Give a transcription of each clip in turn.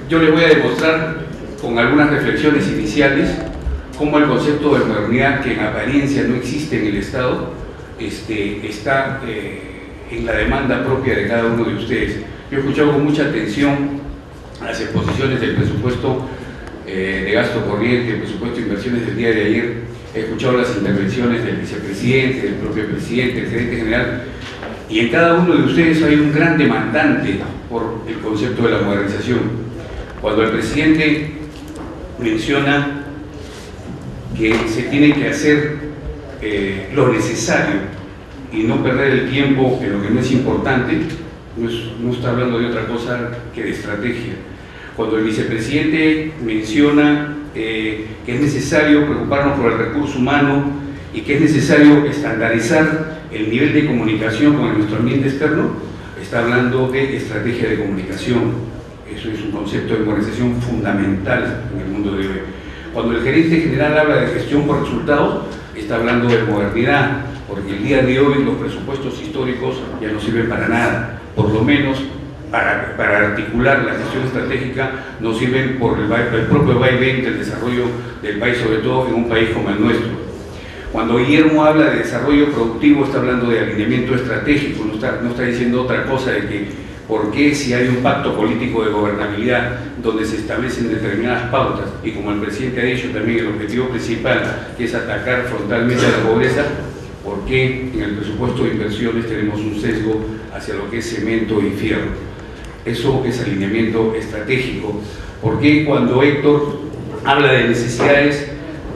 Yo les voy a demostrar con algunas reflexiones iniciales cómo el concepto de modernidad, que en apariencia no existe en el Estado, está en la demanda propia de cada uno de ustedes. Yo he escuchado con mucha atención las exposiciones del presupuesto de gasto corriente, el presupuesto de inversiones del día de ayer. He escuchado las intervenciones del vicepresidente, del propio presidente, del gerente general, y en cada uno de ustedes hay un gran demandante por el concepto de la modernización. Cuando el presidente menciona que se tiene que hacer lo necesario y no perder el tiempo en lo que no es importante, no está hablando de otra cosa que de estrategia. Cuando el vicepresidente menciona que es necesario preocuparnos por el recurso humano y que es necesario estandarizar el nivel de comunicación con nuestro ambiente externo, está hablando de estrategia de comunicación. Eso es un concepto de modernización fundamental en el mundo de hoy. Cuando el gerente general habla de gestión por resultados, está hablando de modernidad, porque el día de hoy los presupuestos históricos ya no sirven para nada, por lo menos para articular la gestión estratégica no sirven por el propio vaivén del desarrollo del país, sobre todo en un país como el nuestro. Cuando Guillermo habla de desarrollo productivo, está hablando de alineamiento estratégico, no está diciendo otra cosa de que por qué si hay un pacto político de gobernabilidad donde se establecen determinadas pautas, y como el presidente ha dicho también el objetivo principal, que es atacar frontalmente a la pobreza, por qué en el presupuesto de inversiones tenemos un sesgo hacia lo que es cemento y fierro. Eso es alineamiento estratégico. ¿Por qué cuando Héctor habla de necesidades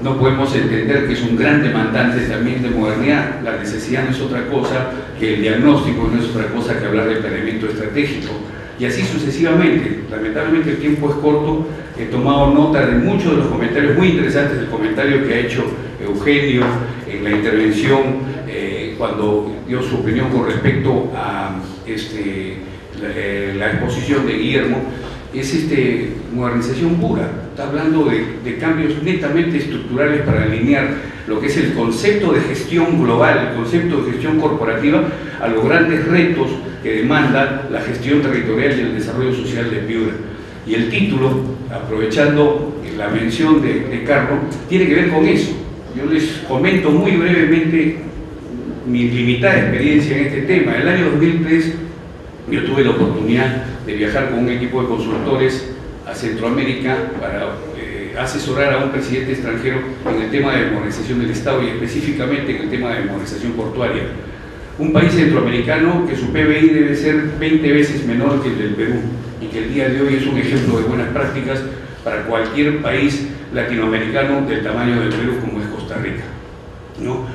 no podemos entender que es un gran demandante también de modernidad? La necesidad no es otra cosa que el diagnóstico, no es otra cosa que hablar de planeamiento estratégico. Y así sucesivamente. Lamentablemente el tiempo es corto. He tomado nota de muchos de los comentarios muy interesantes, del comentario que ha hecho Eugenio en la intervención cuando dio su opinión con respecto a la exposición de Guillermo. Es modernización pura, está hablando de cambios netamente estructurales para alinear lo que es el concepto de gestión global, el concepto de gestión corporativa a los grandes retos que demanda la gestión territorial y el desarrollo social de Piura. Y el título, aprovechando la mención de Carlos, tiene que ver con eso. Yo les comento muy brevemente mi limitada experiencia en este tema. En el año 2003 yo tuve la oportunidad de viajar con un equipo de consultores a Centroamérica para asesorar a un presidente extranjero en el tema de modernización del Estado y específicamente en el tema de modernización portuaria. Un país centroamericano que su PBI debe ser 20 veces menor que el del Perú y que el día de hoy es un ejemplo de buenas prácticas para cualquier país latinoamericano del tamaño del Perú como es Costa Rica, ¿no?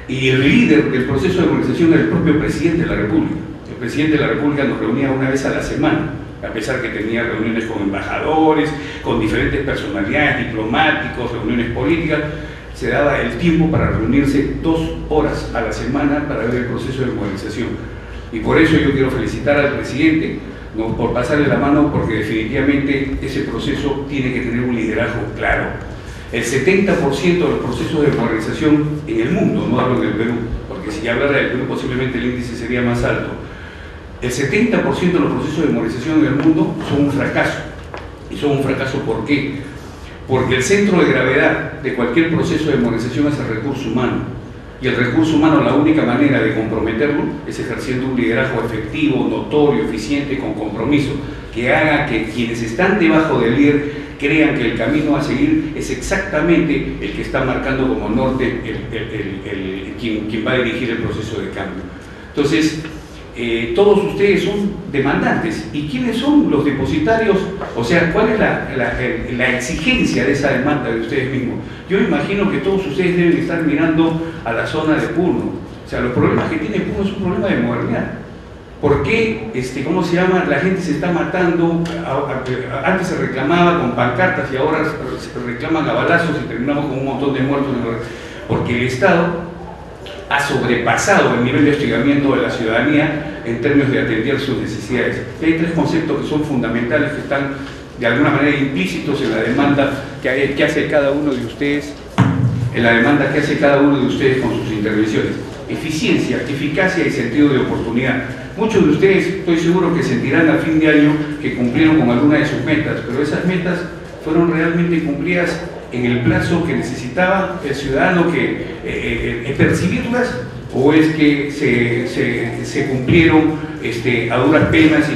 Y el líder del proceso de modernización era el propio presidente de la República. El presidente de la República nos reunía una vez a la semana, a pesar que tenía reuniones con embajadores, con diferentes personalidades, diplomáticos, reuniones políticas. Se daba el tiempo para reunirse 2 horas a la semana para ver el proceso de modernización. Y por eso yo quiero felicitar al presidente, no por pasarle la mano, porque definitivamente ese proceso tiene que tener un liderazgo claro. El 70% de los procesos de modernización en el mundo, no hablo del Perú, porque si hablara del Perú posiblemente el índice sería más alto. El 70% de los procesos de modernización en el mundo son un fracaso. ¿Y son un fracaso por qué? Porque el centro de gravedad de cualquier proceso de modernización es el recurso humano. Y el recurso humano, la única manera de comprometerlo es ejerciendo un liderazgo efectivo, notorio, eficiente, con compromiso, que haga que quienes están debajo del líder crean que el camino a seguir es exactamente el que está marcando como norte quien va a dirigir el proceso de cambio. Entonces, todos ustedes son demandantes. ¿Y quiénes son los depositarios? O sea, ¿cuál es la exigencia de esa demanda de ustedes mismos? Yo imagino que todos ustedes deben estar mirando a la zona de Puno. O sea, los problemas que tiene Puno es un problema de modernidad. ¿Por qué, la gente se está matando? Antes se reclamaba con pancartas y ahora se reclaman a balazos y terminamos con un montón de muertos. Porque el Estado ha sobrepasado el nivel de hostigamiento de la ciudadanía en términos de atender sus necesidades. Y hay 3 conceptos que son fundamentales, que están de alguna manera implícitos en la demanda que hace cada uno de ustedes, con sus intervenciones. eficiencia, eficacia y sentido de oportunidad. Muchos de ustedes, estoy seguro que sentirán a fin de año que cumplieron con alguna de sus metas, pero esas metas fueron realmente cumplidas en el plazo que necesitaba el ciudadano que percibirlas, o es que se cumplieron a duras penas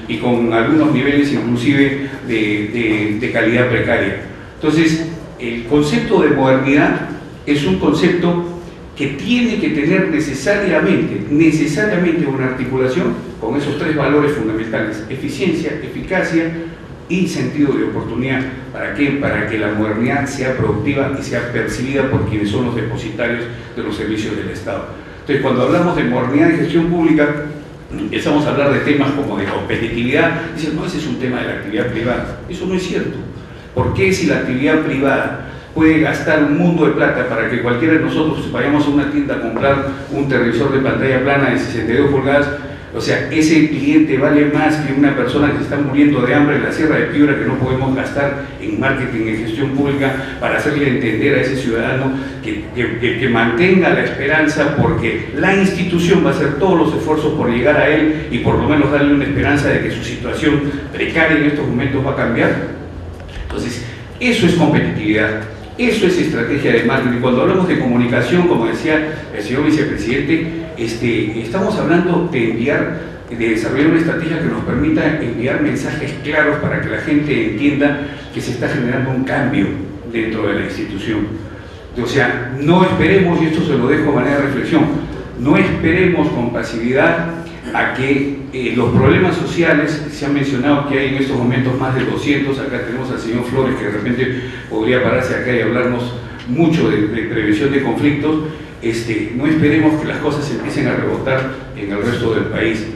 y con algunos niveles inclusive de calidad precaria. Entonces, el concepto de modernidad es un concepto que tiene que tener necesariamente una articulación con esos tres valores fundamentales: eficiencia, eficacia y sentido de oportunidad. ¿Para qué? Para que la modernidad sea productiva y sea percibida por quienes son los depositarios de los servicios del Estado. Entonces, cuando hablamos de modernidad y gestión pública, empezamos a hablar de temas como de competitividad. Dicen, no, ese es un tema de la actividad privada. Eso no es cierto. ¿Por qué, si la actividad privada puede gastar un mundo de plata para que cualquiera de nosotros vayamos a una tienda a comprar un televisor de pantalla plana de 62 pulgadas, o sea, ese cliente vale más que una persona que se está muriendo de hambre en la Sierra de Piura, que no podemos gastar en marketing, en gestión pública, para hacerle entender a ese ciudadano que mantenga la esperanza, porque la institución va a hacer todos los esfuerzos por llegar a él y por lo menos darle una esperanza de que su situación precaria en estos momentos va a cambiar? Entonces, eso es competitividad. Eso es estrategia de marketing. Cuando hablamos de comunicación, como decía el señor vicepresidente, estamos hablando de desarrollar una estrategia que nos permita enviar mensajes claros para que la gente entienda que se está generando un cambio dentro de la institución. O sea, no esperemos, y esto se lo dejo de manera de reflexión, no esperemos con pasividad a que los problemas sociales, se han mencionado que hay en estos momentos más de 200, acá tenemos al señor Flores que de repente podría pararse acá y hablarnos mucho de prevención de conflictos. No esperemos que las cosas empiecen a rebotar en el resto del país.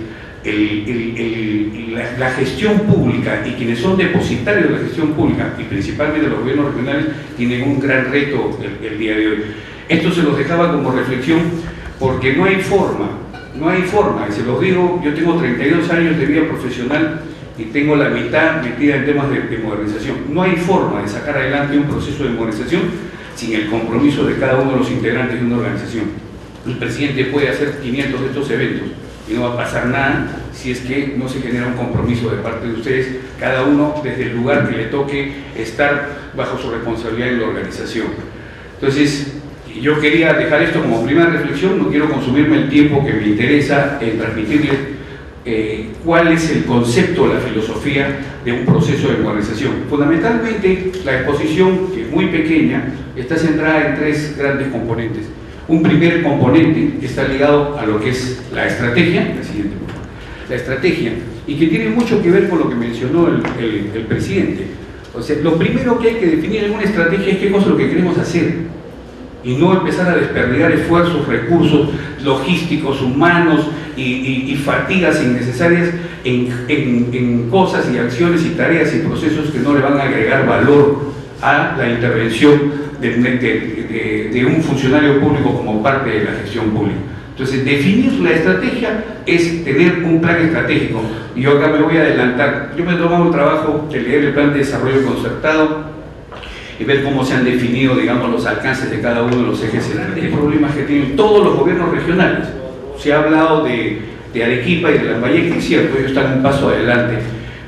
La gestión pública y quienes son depositarios de la gestión pública, y principalmente los gobiernos regionales, tienen un gran reto el día de hoy. Esto se los dejaba como reflexión porque no hay forma, y se los digo, yo tengo 32 años de vida profesional y tengo la mitad metida en temas de modernización. No hay forma de sacar adelante un proceso de modernización sin el compromiso de cada uno de los integrantes de una organización. El presidente puede hacer 500 de estos eventos y no va a pasar nada si es que no se genera un compromiso de parte de ustedes, cada uno desde el lugar que le toque estar bajo su responsabilidad en la organización. Entonces, yo quería dejar esto como primera reflexión, no quiero consumirme el tiempo que me interesa en transmitirles cuál es el concepto, la filosofía de un proceso de modernización. Fundamentalmente, la exposición, que es muy pequeña, está centrada en tres grandes componentes. Un primer componente está ligado a lo que es la estrategia, la siguiente, la estrategia, y que tiene mucho que ver con lo que mencionó el presidente. O sea, lo primero que hay que definir en una estrategia es qué cosa es lo que queremos hacer, y no empezar a desperdigar esfuerzos, recursos logísticos, humanos y fatigas innecesarias en cosas y acciones y tareas y procesos que no le van a agregar valor a la intervención de un funcionario público como parte de la gestión pública. Entonces, definir la estrategia es tener un plan estratégico. Y yo acá me voy a adelantar. Yo me he tomado el trabajo de leer el plan de desarrollo concertado y ver cómo se han definido, digamos, los alcances de cada uno de los ejes centrales, problemas que tienen todos los gobiernos regionales. Se ha hablado de Arequipa y de Lambayeque, es cierto, ellos están un paso adelante,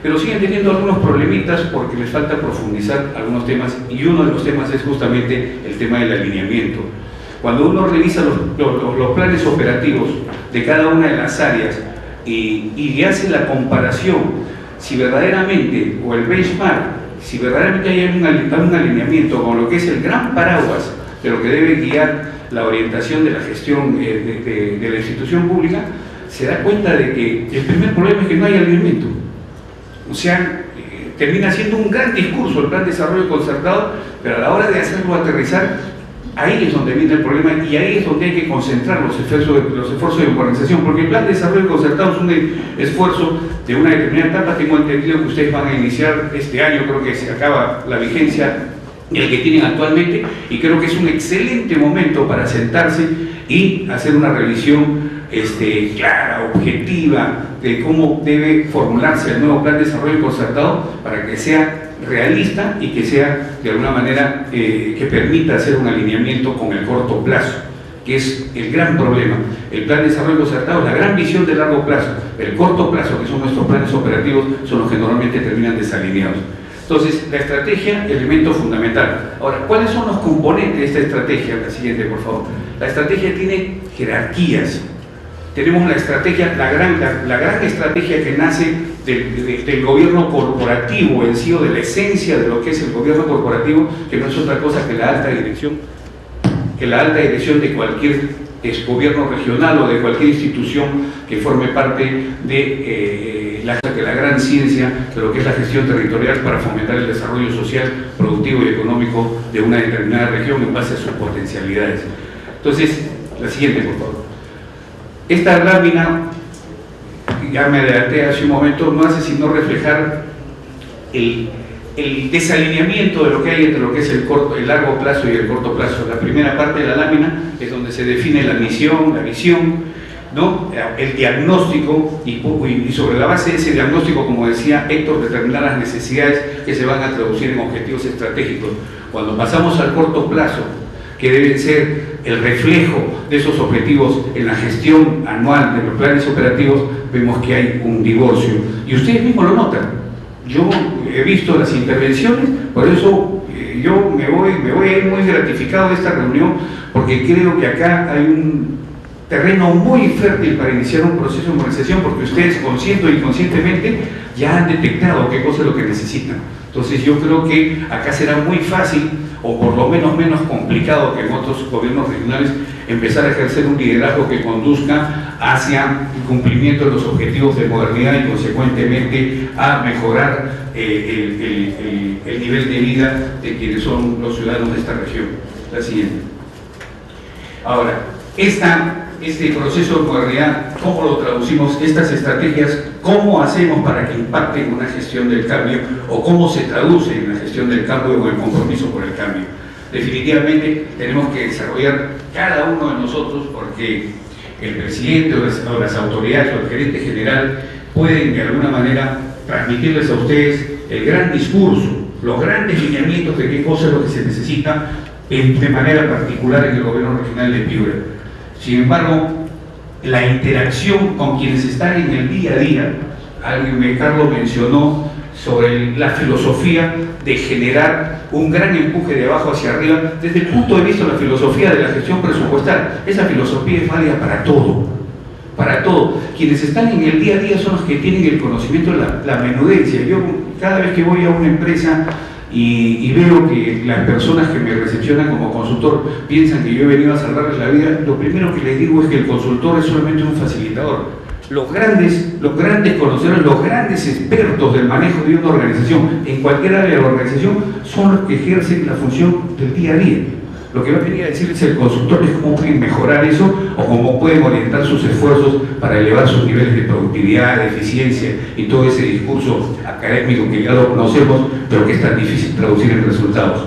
pero siguen teniendo algunos problemitas porque les falta profundizar algunos temas, y uno de los temas es justamente el tema del alineamiento. Cuando uno revisa los planes operativos de cada una de las áreas y hace la comparación, si verdaderamente, o el benchmark, si verdaderamente hay un alineamiento con lo que es el gran paraguas de lo que debe guiar la orientación de la gestión de la institución pública, se da cuenta de que el primer problema es que no hay alineamiento. O sea, termina siendo un gran discurso el plan de desarrollo concertado, pero a la hora de hacerlo aterrizar, ahí es donde viene el problema y ahí es donde hay que concentrar los esfuerzos de organización, porque el plan de desarrollo concertado es un esfuerzo de una determinada etapa. Tengo entendido que ustedes van a iniciar este año, creo que se acaba la vigencia el que tienen actualmente, y creo que es un excelente momento para sentarse y hacer una revisión clara, objetiva, de cómo debe formularse el nuevo plan de desarrollo concertado para que sea realista y que sea de alguna manera que permita hacer un alineamiento con el corto plazo. que es el gran problema. El plan de desarrollo concertado es la gran visión de largo plazo. El corto plazo, que son nuestros planes operativos, son los que normalmente terminan desalineados. Entonces, la estrategia, elemento fundamental. Ahora, ¿cuáles son los componentes de esta estrategia? La siguiente, por favor. La estrategia tiene jerarquías. Tenemos la estrategia, la gran estrategia que nace del gobierno corporativo en sí, o de la esencia de lo que es el gobierno corporativo, que no es otra cosa que la alta dirección de cualquier gobierno regional o de cualquier institución que forme parte de la gran ciencia de lo que es la gestión territorial para fomentar el desarrollo social, productivo y económico de una determinada región en base a sus potencialidades. Entonces, la siguiente, por favor. Esta lámina, ya me adelanté hace un momento, no hace sino reflejar el desalineamiento de lo que hay entre lo que es el largo plazo y el corto plazo. La primera parte de la lámina es donde se define la misión, la visión, ¿no? El diagnóstico, y sobre la base de ese diagnóstico, como decía Héctor, determinar las necesidades que se van a traducir en objetivos estratégicos. Cuando pasamos al corto plazo, que deben ser el reflejo de esos objetivos en la gestión anual de los planes operativos, vemos que hay un divorcio. Y ustedes mismos lo notan. Yo he visto las intervenciones, por eso yo me voy a ir muy gratificado de esta reunión, porque creo que acá hay un terreno muy fértil para iniciar un proceso de modernización, porque ustedes, consciente o inconscientemente, ya han detectado qué cosa es lo que necesitan. Entonces yo creo que acá será muy fácil, o por lo menos complicado que en otros gobiernos regionales, empezar a ejercer un liderazgo que conduzca hacia el cumplimiento de los objetivos de modernidad y consecuentemente a mejorar el nivel de vida de quienes son los ciudadanos de esta región. La siguiente. Ahora, este proceso de modernidad, ¿cómo lo traducimos? Estas estrategias, ¿cómo hacemos para que impacten en una gestión del cambio? ¿O cómo se traduce en la gestión del cambio o el compromiso por el cambio? Definitivamente tenemos que desarrollar cada uno de nosotros, porque el presidente o las autoridades o el gerente general pueden de alguna manera transmitirles a ustedes el gran discurso, los grandes lineamientos de qué cosa es lo que se necesita de manera particular en el gobierno regional de Piura. Sin embargo, la interacción con quienes están en el día a día, Carlos mencionó sobre la filosofía de generar un gran empuje de abajo hacia arriba, desde el punto de vista de la filosofía de la gestión presupuestal. Esa filosofía es válida para todo, para todo. Quienes están en el día a día son los que tienen el conocimiento de la menudencia. Yo cada vez que voy a una empresa y veo que las personas que me recepcionan como consultor piensan que yo he venido a salvarles la vida, lo primero que les digo es que el consultor es solamente un facilitador. Los grandes conocedores, los grandes expertos del manejo de una organización, en cualquier área de la organización, son los que ejercen la función del día a día. Lo que va a venir a decirles el consultor es cómo pueden mejorar eso o cómo pueden orientar sus esfuerzos para elevar sus niveles de productividad, de eficiencia y todo ese discurso académico que ya lo conocemos, pero que es tan difícil traducir en resultados.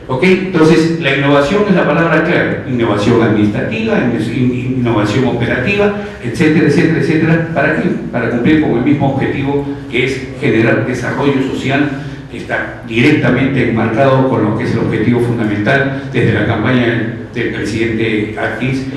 ¿Ok? Entonces, la innovación es la palabra clave. Innovación administrativa, innovación operativa, etcétera, etcétera, etcétera. ¿Para qué? Para cumplir con el mismo objetivo, que es generar desarrollo social, que está directamente enmarcado con lo que es el objetivo fundamental desde la campaña del presidente Atkins